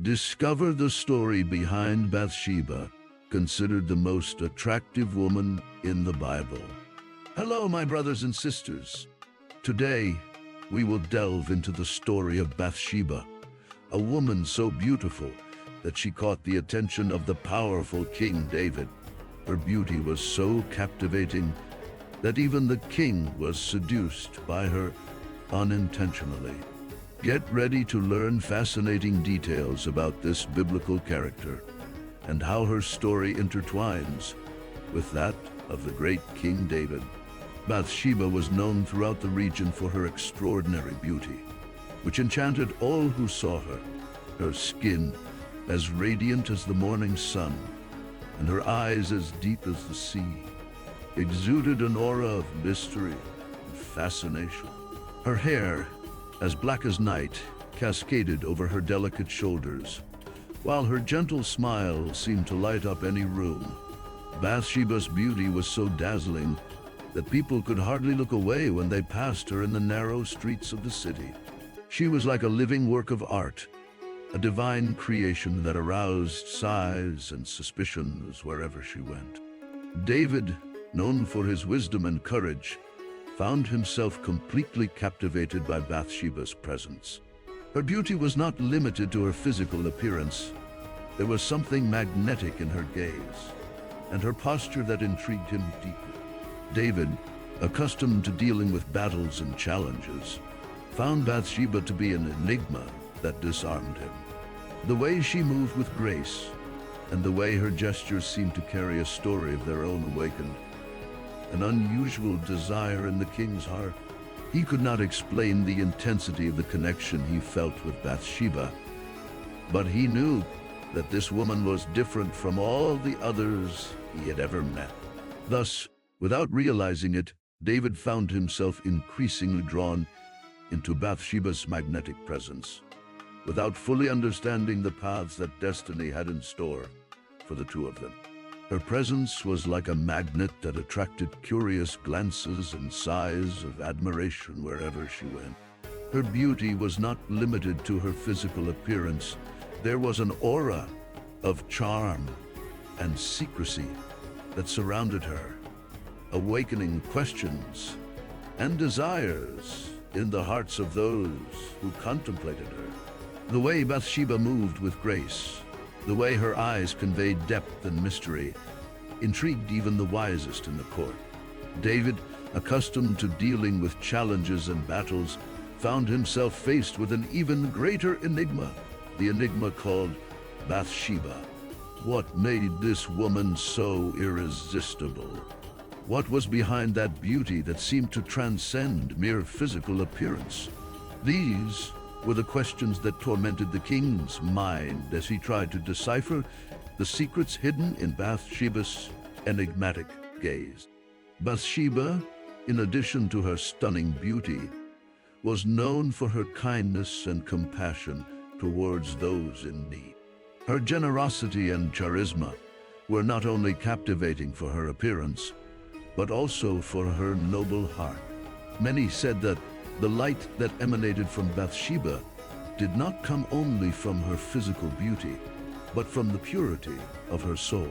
Discover the story behind Bathsheba, considered the most attractive woman in the Bible. Hello, my brothers and sisters. Today, we will delve into the story of Bathsheba, a woman so beautiful that she caught the attention of the powerful King David. Her beauty was so captivating that even the king was seduced by her unintentionally. Get ready to learn fascinating details about this biblical character and how her story intertwines with that of the great King David. Bathsheba was known throughout the region for her extraordinary beauty, which enchanted all who saw her. Her skin as radiant as the morning sun, and her eyes as deep as the sea, exuded an aura of mystery and fascination. Her hair, as black as night, cascaded over her delicate shoulders, while her gentle smile seemed to light up any room. Bathsheba's beauty was so dazzling that people could hardly look away when they passed her in the narrow streets of the city. She was like a living work of art, a divine creation that aroused sighs and suspicions wherever she went. David, known for his wisdom and courage, found himself completely captivated by Bathsheba's presence. Her beauty was not limited to her physical appearance. There was something magnetic in her gaze, and her posture that intrigued him deeply. David, accustomed to dealing with battles and challenges, found Bathsheba to be an enigma that disarmed him. The way she moved with grace, and the way her gestures seemed to carry a story of their own awakened an unusual desire in the king's heart. He could not explain the intensity of the connection he felt with Bathsheba, but he knew that this woman was different from all the others he had ever met. Thus, without realizing it, David found himself increasingly drawn into Bathsheba's magnetic presence, without fully understanding the paths that destiny had in store for the two of them. Her presence was like a magnet that attracted curious glances and sighs of admiration wherever she went. Her beauty was not limited to her physical appearance. There was an aura of charm and secrecy that surrounded her, awakening questions and desires in the hearts of those who contemplated her. The way Bathsheba moved with grace, the way her eyes conveyed depth and mystery, intrigued even the wisest in the court. David, accustomed to dealing with challenges and battles, found himself faced with an even greater enigma, the enigma called Bathsheba. What made this woman so irresistible? What was behind that beauty that seemed to transcend mere physical appearance? These were the questions that tormented the king's mind as he tried to decipher the secrets hidden in Bathsheba's enigmatic gaze. Bathsheba, in addition to her stunning beauty, was known for her kindness and compassion towards those in need. Her generosity and charisma were not only captivating for her appearance, but also for her noble heart. Many said that the light that emanated from Bathsheba did not come only from her physical beauty, but from the purity of her soul.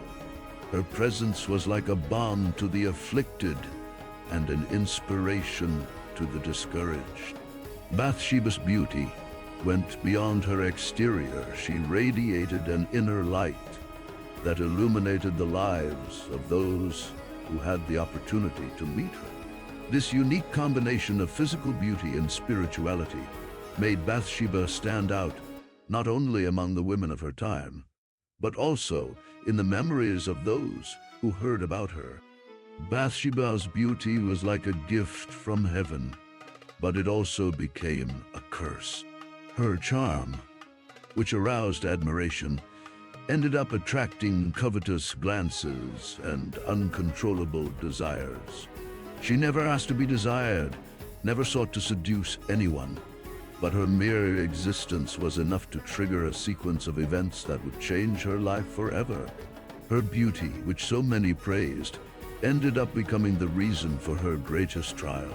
Her presence was like a balm to the afflicted and an inspiration to the discouraged. Bathsheba's beauty went beyond her exterior. She radiated an inner light that illuminated the lives of those who had the opportunity to meet her. This unique combination of physical beauty and spirituality made Bathsheba stand out not only among the women of her time, but also in the memories of those who heard about her. Bathsheba's beauty was like a gift from heaven, but it also became a curse. Her charm, which aroused admiration, ended up attracting covetous glances and uncontrollable desires. She never asked to be desired, never sought to seduce anyone, but her mere existence was enough to trigger a sequence of events that would change her life forever. Her beauty, which so many praised, ended up becoming the reason for her greatest trial.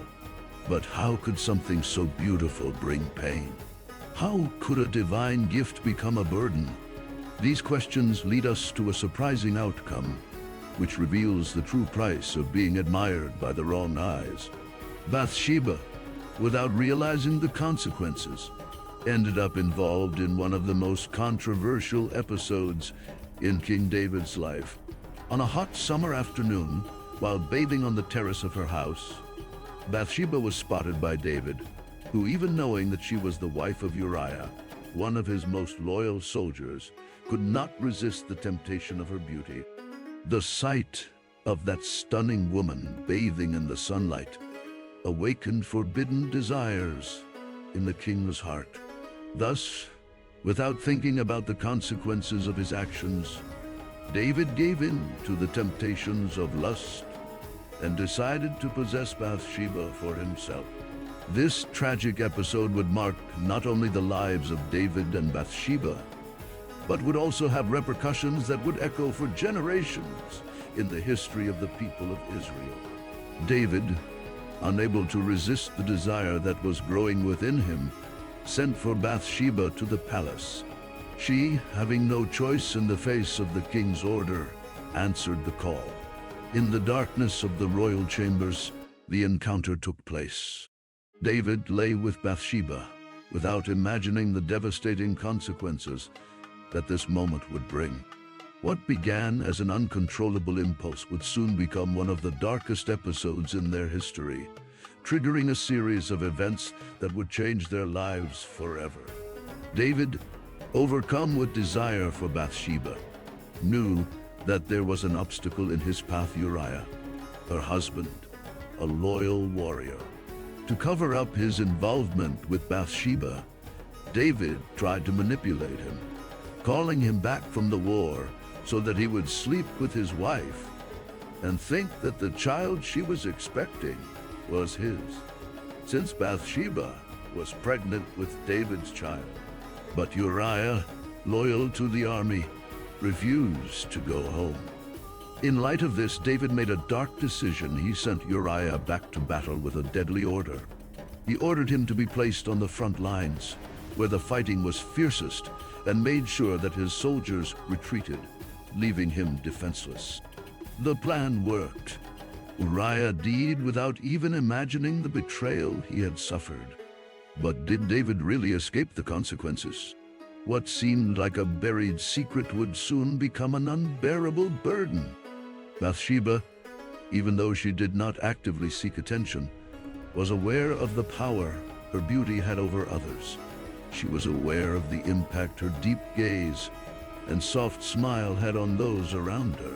But how could something so beautiful bring pain? How could a divine gift become a burden? These questions lead us to a surprising outcome, which reveals the true price of being admired by the wrong eyes. Bathsheba, without realizing the consequences, ended up involved in one of the most controversial episodes in King David's life. On a hot summer afternoon, while bathing on the terrace of her house, Bathsheba was spotted by David, who, even knowing that she was the wife of Uriah, one of his most loyal soldiers, could not resist the temptation of her beauty. The sight of that stunning woman bathing in the sunlight awakened forbidden desires in the king's heart. Thus, without thinking about the consequences of his actions, David gave in to the temptations of lust and decided to possess Bathsheba for himself. This tragic episode would mark not only the lives of David and Bathsheba, but would also have repercussions that would echo for generations in the history of the people of Israel. David, unable to resist the desire that was growing within him, sent for Bathsheba to the palace. She, having no choice in the face of the king's order, answered the call. In the darkness of the royal chambers, the encounter took place. David lay with Bathsheba, without imagining the devastating consequences that this moment would bring. What began as an uncontrollable impulse would soon become one of the darkest episodes in their history, triggering a series of events that would change their lives forever. David, overcome with desire for Bathsheba, knew that there was an obstacle in his path: Uriah, her husband, a loyal warrior. To cover up his involvement with Bathsheba, David tried to manipulate him, calling him back from the war so that he would sleep with his wife and think that the child she was expecting was his, since Bathsheba was pregnant with David's child. But Uriah, loyal to the army, refused to go home. In light of this, David made a dark decision. He sent Uriah back to battle with a deadly order. He ordered him to be placed on the front lines, where the fighting was fiercest, and made sure that his soldiers retreated, leaving him defenseless. The plan worked. Uriah died without even imagining the betrayal he had suffered. But did David really escape the consequences? What seemed like a buried secret would soon become an unbearable burden. Bathsheba, even though she did not actively seek attention, was aware of the power her beauty had over others. She was aware of the impact her deep gaze and soft smile had on those around her.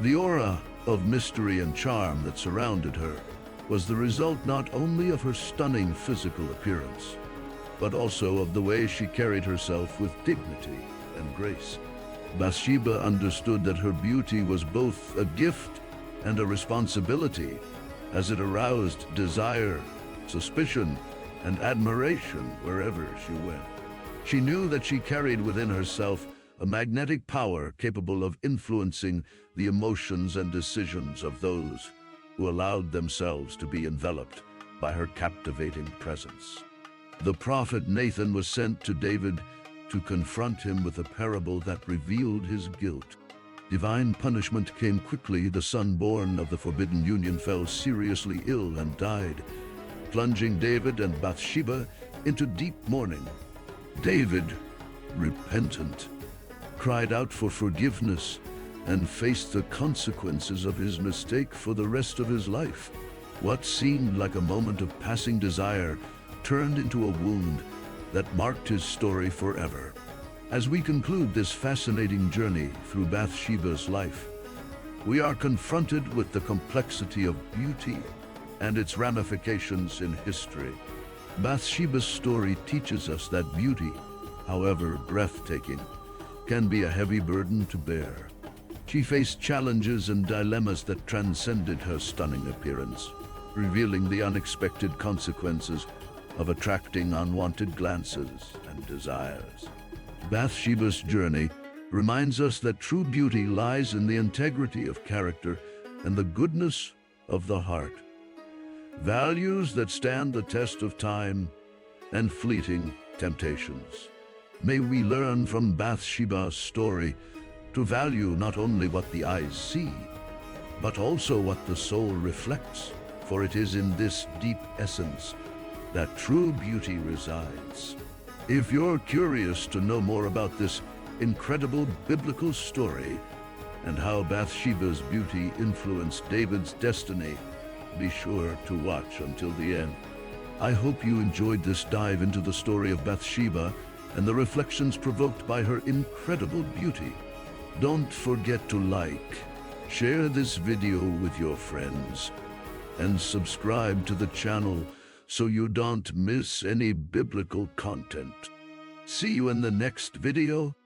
The aura of mystery and charm that surrounded her was the result not only of her stunning physical appearance, but also of the way she carried herself with dignity and grace. Bathsheba understood that her beauty was both a gift and a responsibility, as it aroused desire, suspicion, and admiration wherever she went. She knew that she carried within herself a magnetic power capable of influencing the emotions and decisions of those who allowed themselves to be enveloped by her captivating presence. The prophet Nathan was sent to David to confront him with a parable that revealed his guilt. Divine punishment came quickly. The son born of the forbidden union fell seriously ill and died, plunging David and Bathsheba into deep mourning. David, repentant, cried out for forgiveness and faced the consequences of his mistake for the rest of his life. What seemed like a moment of passing desire turned into a wound that marked his story forever. As we conclude this fascinating journey through Bathsheba's life, we are confronted with the complexity of beauty and its ramifications in history. Bathsheba's story teaches us that beauty, however breathtaking, can be a heavy burden to bear. She faced challenges and dilemmas that transcended her stunning appearance, revealing the unexpected consequences of attracting unwanted glances and desires. Bathsheba's journey reminds us that true beauty lies in the integrity of character and the goodness of the heart, values that stand the test of time and fleeting temptations. May we learn from Bathsheba's story to value not only what the eyes see, but also what the soul reflects, for it is in this deep essence that true beauty resides. If you're curious to know more about this incredible biblical story and how Bathsheba's beauty influenced David's destiny, be sure to watch until the end. I hope you enjoyed this dive into the story of Bathsheba and the reflections provoked by her incredible beauty. Don't forget to like, share this video with your friends, and subscribe to the channel so you don't miss any biblical content. See you in the next video.